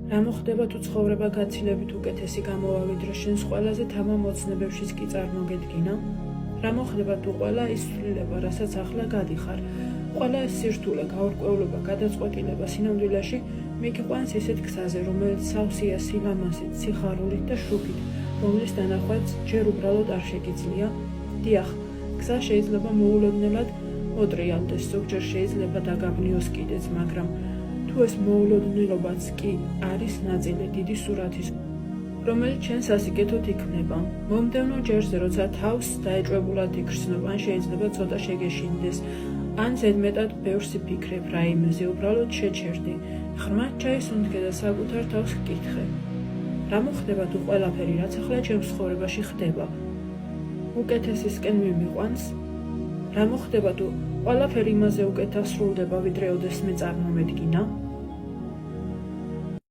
რა მოხდება თუ ცხოვრება გაცილებით უკეთესი გამოვა ვიდრე შენს ყველაზე თამამ ოცნებებშიც კი წარმოგედგინა? რა მოხდება თუ ყველა ის ცვლილება, რასაც ახლა გადიხარ, ყველა ეს სირთულე, გაურკვევლობა, გადაწყვეტილება სინამდვილეში მიგიყვანს ისეთ გზაზე, რომელიც სავსეა სილამაზით, სიხარულით და შუქით, რომლის დანახვაც ჯერ უბრალოდ არ შეგიძლია? დიახ, გზა შეიძლება მოულოდნელად მოტრიალდეს, ზოგჯერ შეიძლება დაგაბნიოს კიდეც, მაგრამ თუ ეს მოულოდნელობაც კი არის ნაწილი დიდი სურათის, რომელიც ჩვენს ასიკეთოთ იქმნება. მომდევნო ჯერზე, როცა თავს დაეჭვებულად იგრძნობ, ან შეიძლება ცოტა შეგეშინდეს, ან ზედმეტად ბევრს ფიქრებ რაიმეზე, უბრალოდ შეჩერდი. ღრმად ჩაისუნთქე და საკუთარ თავს ჰკითხე. რა მოხდება თუ ყველაფერი, რაც ახლა ჩემს ცხოვრებაში ხდება, უკეთესისკენ მიმიყვანს? რა მოხდება თუ ყველაფერი იმაზე უკეთ ასრულდება, ვიდრე ოდესმე წარმომედგინა?